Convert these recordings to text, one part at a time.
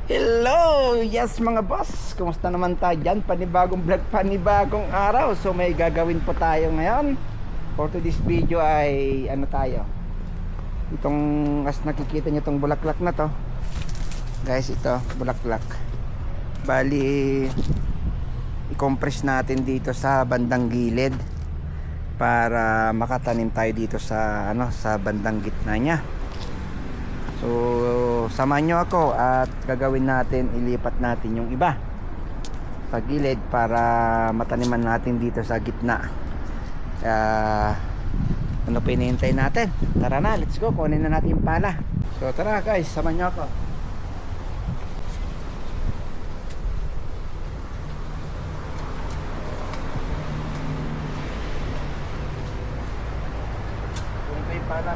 Hello! Yes mga boss! Kumusta naman tayo dyan? Panibagong vlog, panibagong araw. So may gagawin po tayo ngayon. For today's video ay ano tayo, itong as nakikita nyo itong bulaklak na to. Guys, ito bulaklak. Bali i-compress natin dito sa bandang gilid para makatanim tayo dito sa sa bandang gitna nya. So samahan nyo ako at gagawin natin, ilipat natin yung iba sa gilid para mataniman natin dito sa gitna. Ano pa hinihintay natin? Tara na, let's go, kunin na natin yung pala. So tara guys, samahan nyo ako. Kunin pa yung pala.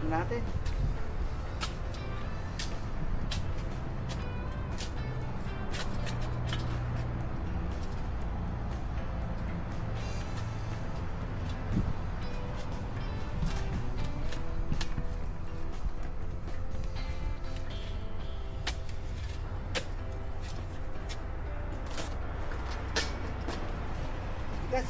Natin. Yes.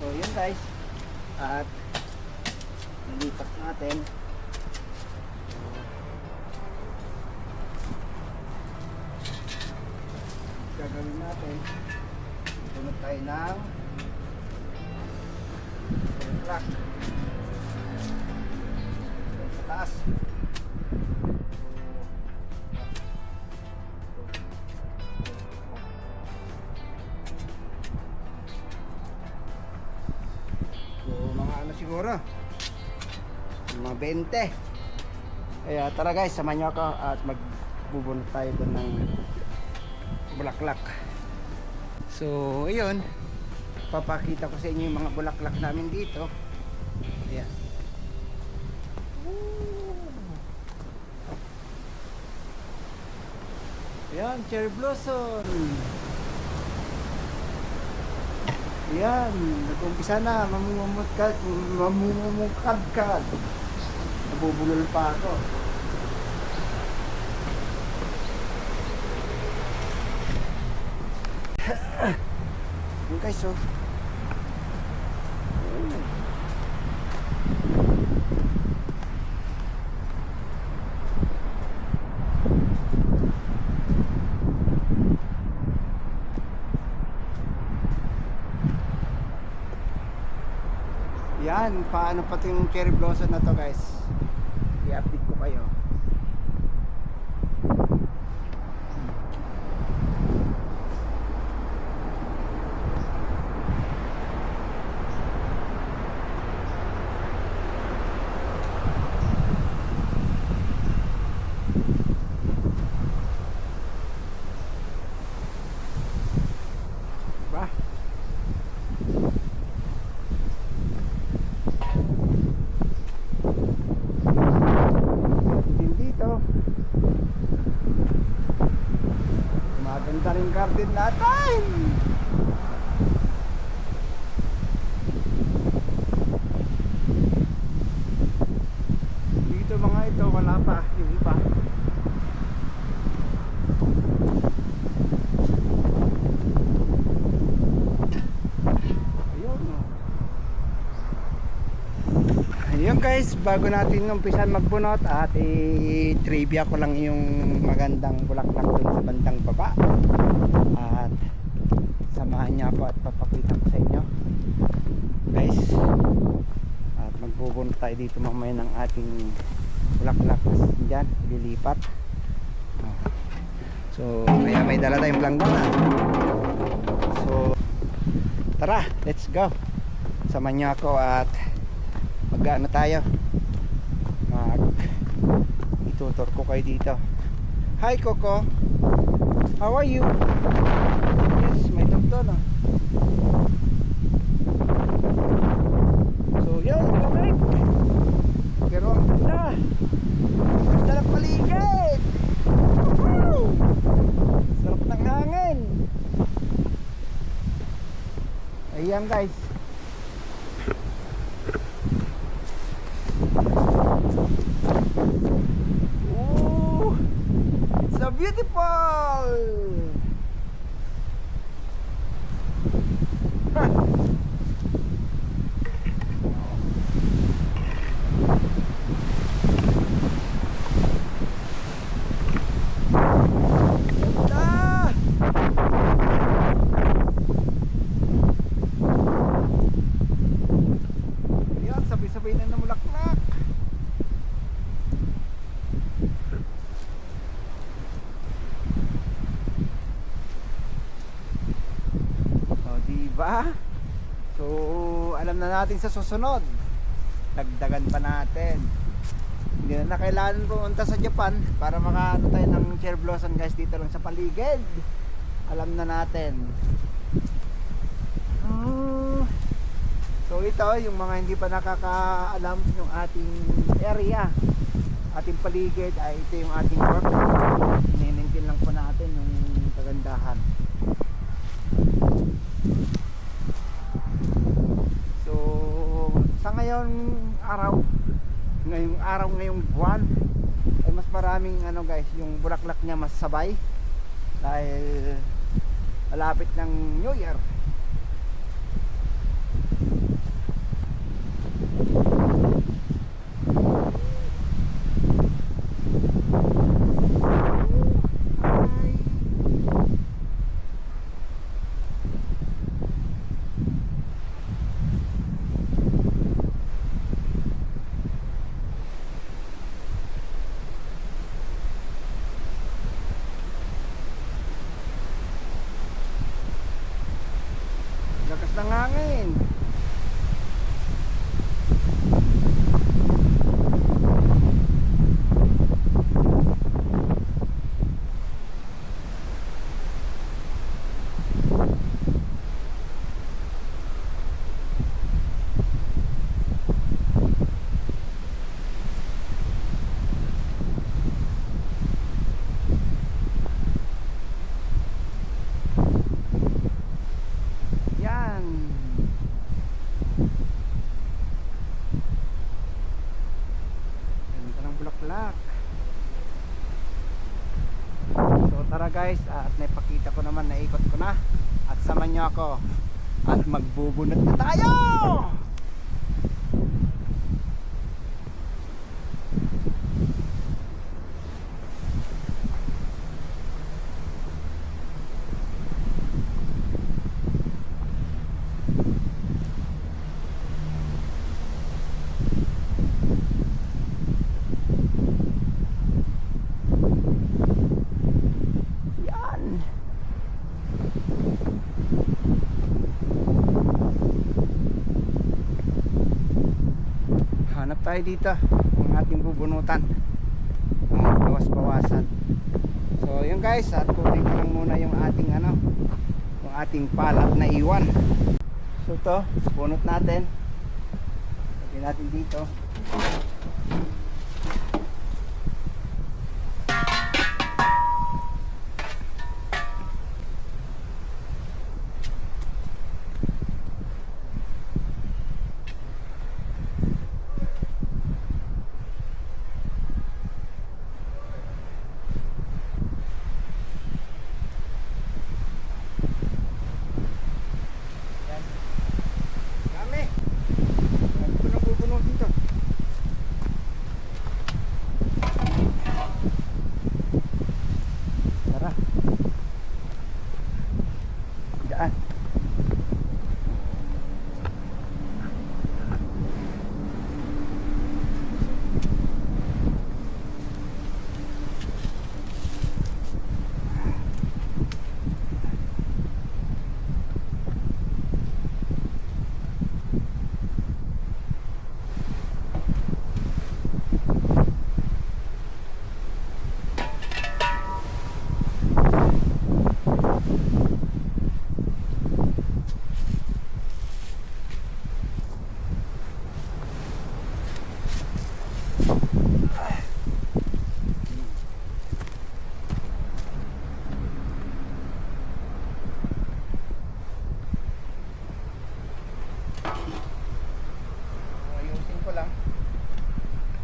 So yun guys, at nilipat natin. Gagawin natin, tunod tayo ng track sa taas. Siguro mga 20. Kaya tara guys, samahan nyo ako at magbubunot tayo doon ng bulaklak. So ayun, papakita ko sa inyo yung mga bulaklak namin dito. Ayan. Yan, cherry blossom. Yan, nag-umpisa na, mamumukad-kad. Nabubulol pa ako. Yan guys, oh. Yan, paano pati yung cherry blossom na to guys, i-update ko kayo. Diba? Maganda rin garden natin. Dito mga ito wala pa yung iba. Ayun, oh. Ayun guys, bago natin umpisan magbunot at i-trivia ko lang yung magandang bulaklak dun sa bandang baba. At samahan niya ako at papakita ko sa inyo guys. At magbubunot tayo dito mamaya ng ating bulaklak dyan, lilipat. So may dala tayong planggana. So tara, let's go. Samahan niyo ako at mag-ano tayo, itutur ko kayo dito. Hi Coco, how are you? Yes, may doktor na. So yun, lamig, pero ang ganda ng paligid. Woohoo! Sarap ng hangin. Ayan guys, so beautiful. Yan, sabay-sabay na namulaklak. Diba? So alam na natin sa susunod, dagdagan pa natin. Hindi na kailangan pumunta sa Japan para makaano tayo ng cherry blossom guys, dito lang sa paligid. Alam na natin. So ito yung mga hindi pa nakakaalam yung ating area, ating paligid, ay ito yung ating work. Ninintin lang po natin yung kagandahan. So sa ngayong ngayong buwan ay mas maraming ano guys, yung bulaklak niya mas sabay dahil malapit ng New Year. Lakas ng hangin. tara guys, at naipakita ko naman, naikot ko na. At samahan nyo ako at magbubunot na tayo. Hanap tayo dito ang ating bubunutan, bawas-bawasan. So yun guys, at kunin ko lang muna yung ating yung ating palat na iwan. So to, bunot natin. Lagyan natin dito.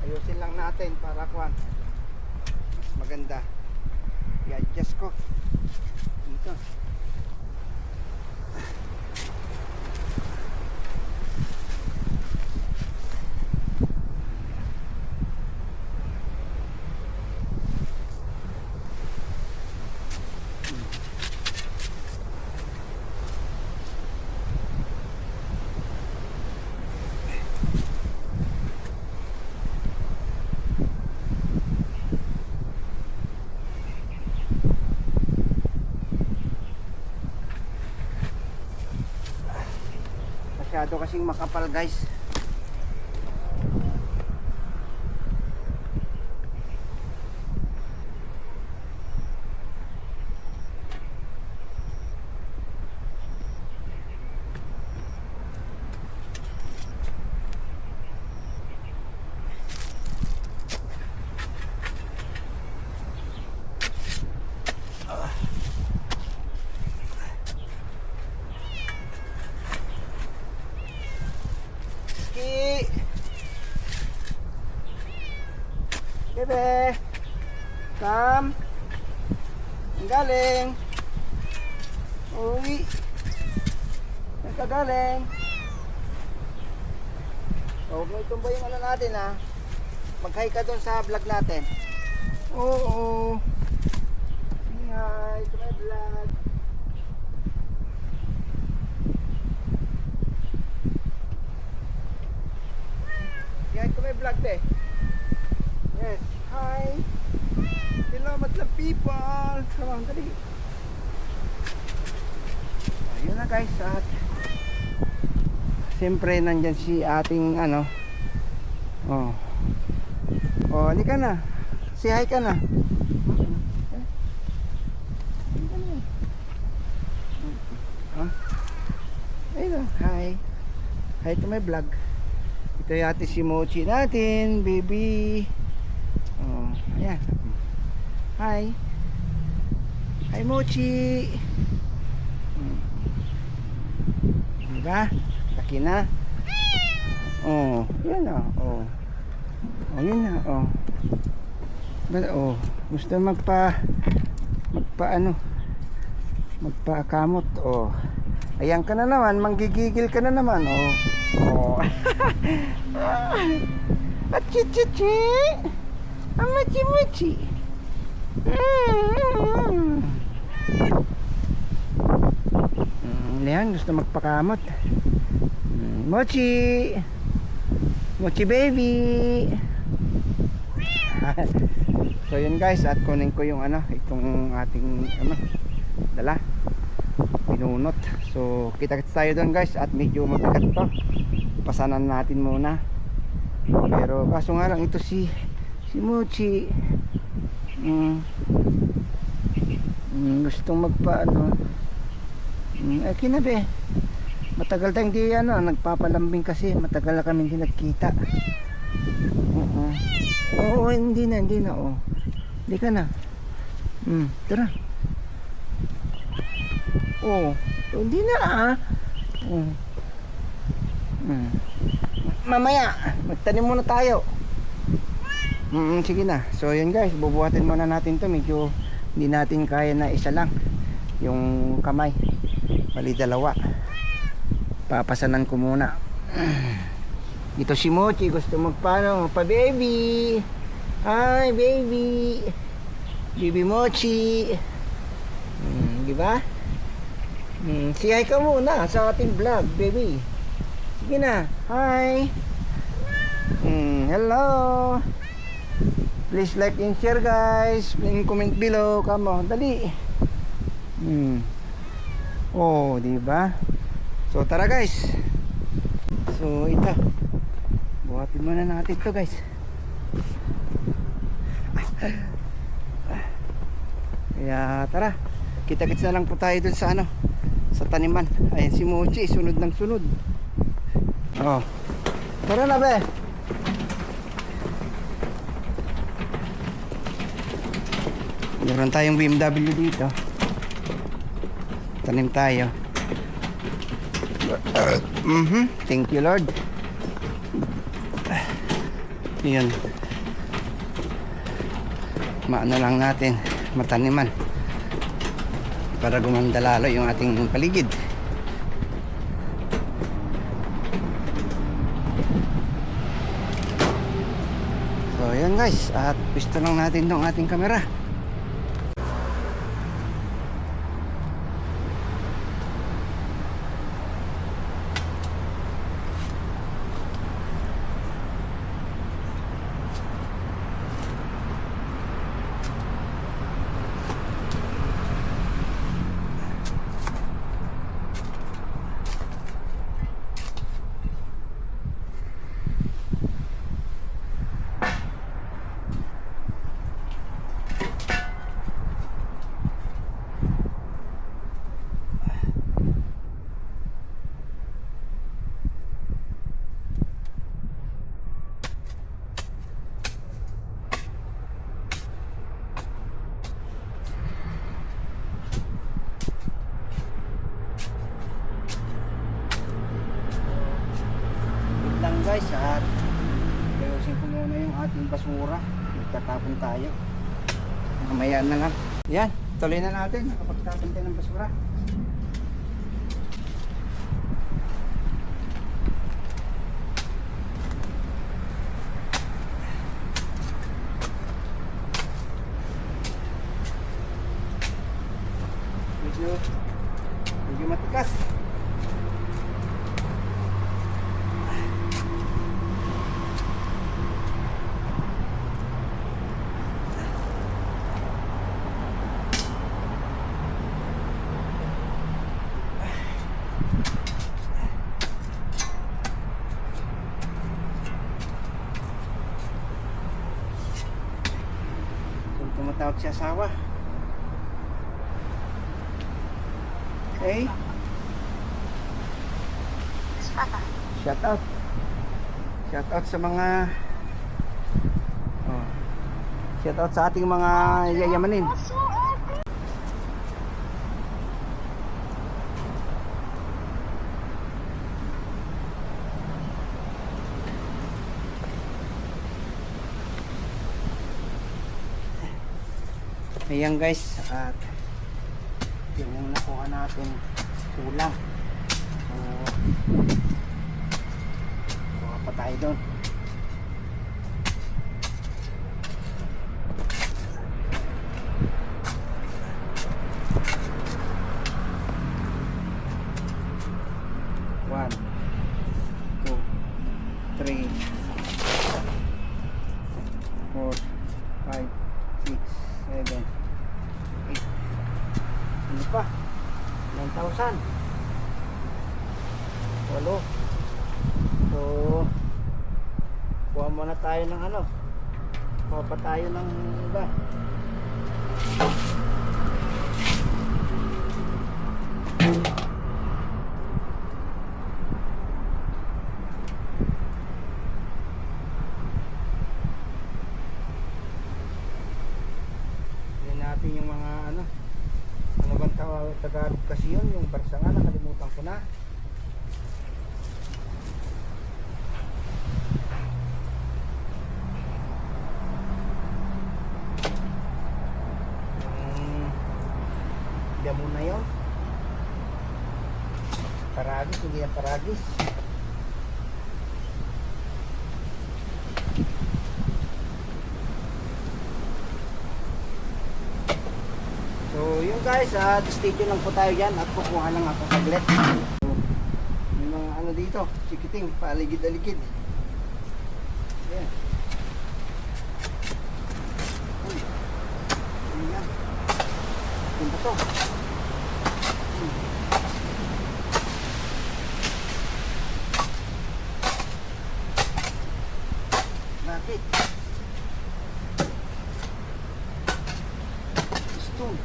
Ayusin lang natin para kuan mas maganda. I-adjust ko dito. Masyado kasing makapal guys. Bebe, come. Ang galing. Uwi. Ang kagaling. So, huwag mo itumba yung natin ha. Mag-hi ka dun sa vlog natin. Oo. Say hi to my vlog. Say hi to my vlog te. Yes, hi. Hello, madlang people. Come on, dali. Ayun na guys, at siyempre nandyan si ating oh, halika na. Say hi ka na. Ayun, hi. Hi to my vlog. Ito yung ate si Mochi natin, baby. Oh, ayan. Hi. Hi Mochi. Diba? Laki na. Oh, yan na. Oh. Oh, yun na. Oh. But, oh, gusto magpaano, magpakamot. Oh. Ayan ka na naman, manggigigil ka na naman. Oh. Oh. Achi-chi-chi. Amachi-machi. Ayan, gusto magpakamot. Mochi. Mochi baby. So yun guys, at kunin ko yung ano, itong ating ano, dala, pinunot. So kita-kits tayo doon guys, at medyo mabigat to, pasanan natin muna. Pero kaso nga lang ito si Mochi gustong magpaano. Ay kinabe, matagal tayong di ano, nagpapalambing kasi matagal na kami hindi nagkita. Oo, hindi na oh. Hindi ka na. Tara. Oo, hindi na ah. Mamaya, magtanim muna tayo. Sige na. So yun guys, bubuhatin muna natin to. Medyo hindi natin kaya na isa lang yung kamay, bali dalawa. Papasanan ko muna. Ito si Mochi, gusto magpano, pa baby. Hi baby. Baby Mochi. Di ba? Say hi ka muna sa ating vlog, baby. Sige na. Hi. Hello. Please like and share guys. And comment below. Come on, dali. Oh, di ba? So tara guys. So ito, buhatin muna natin to guys. Kaya tara, kita-kits na lang po tayo dun sa ano, sa taniman. Ayan si Mochi, sunod ng sunod. Oh, tara na be. Meron tayong BMW dito. Tanim tayo. Thank you Lord. Yan. Maano lang natin, mataniman para gumanda lalo yung ating paligid. So yan guys, at pisto lang natin tong ating camera. Guys, at ayusin ko muna yung ating basura. Magtatapon tayo mamaya na lang. Yan, tuloy na natin. Nakapagtapon tayo ng basura. Medyo matikas. Tumatawag si asawa. Okay. Shout out. Shout out sa mga shout out sa ating mga yayamanin. Ayan guys, at yung nakuha natin kulang. So, kuha pa tayo doon. One, two, three, 4, 5, 6, 7, 8. Ano pa? 9,000. Walo. So, kuha muna tayo ng ano. Kuha pa tayo ng iba. Natin yung mga ano bang Tagalog kasi yun, yung barsa nga nakalimutan ko na. Damo na yun, paragis, hindi yan paragis. So yun guys, stay tuned lang po tayo dyan at kukuha lang ako saglit. So, yung mga ano dito, chikiting, paligid-aligid. Ayan. Ayan. Ayan ba to? Bakit? Stone.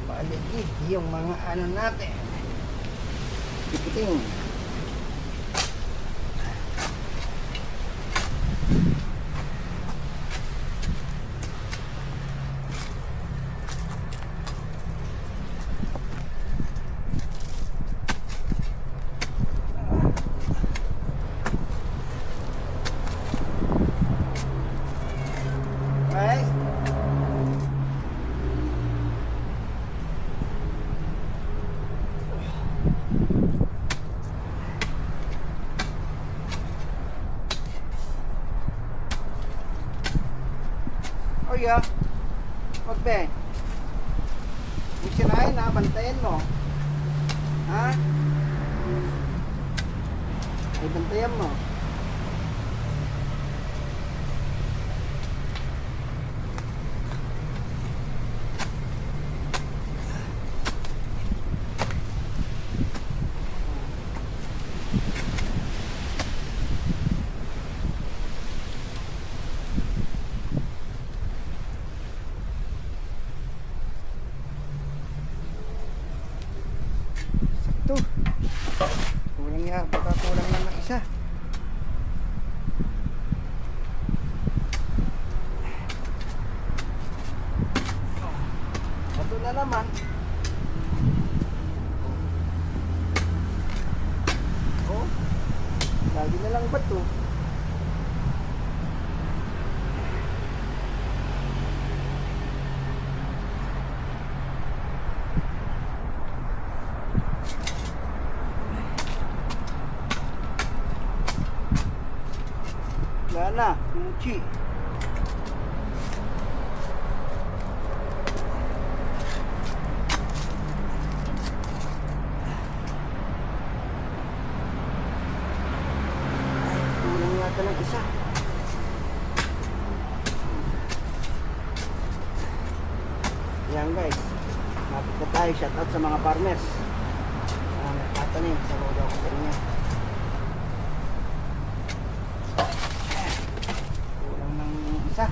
Maligid yung mga ano natin. Tikiting. Okay. Oh yeah. Wag be. Huwag sirahin ha, bantayan mo. Ha? Ay, bantayan mo. Sakto. Kulang ya, baka kulang lang ng isa. Ito na naman. Oh, lagi na lang bato. Wala na, muchi. Kulang yata ng isa. Ayan guys, napit na tayo. Shout out sa mga farmers nagtatanim sa loob ko niya. Kulang ng isa.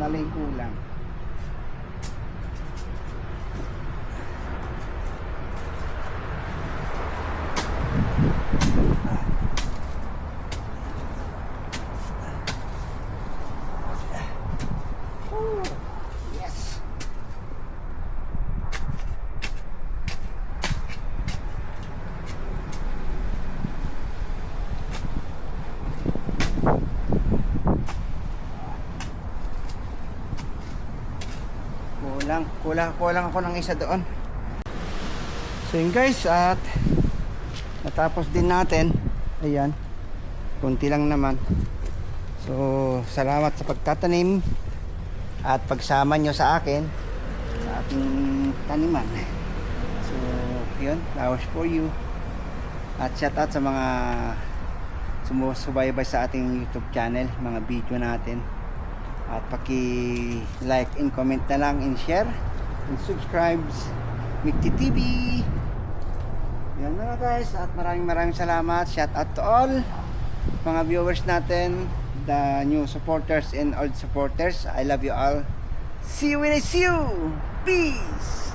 na lang yung kulang. Yes. Kulang ako ng isa doon. So yun guys, at natapos din natin. Ayan, kunti lang naman. So salamat sa pagtatanim at pagsama nyo sa akin sa ating taniman. So yun, flowers for you. At shout out sa mga sumusubaybay sa ating YouTube channel, mga video natin. At paki-like and comment na lang and share and subscribe Mikti TV. Yan na guys, at maraming salamat. Shout out to all mga viewers natin, the new supporters and old supporters. I love you all. See you when I see you. Peace.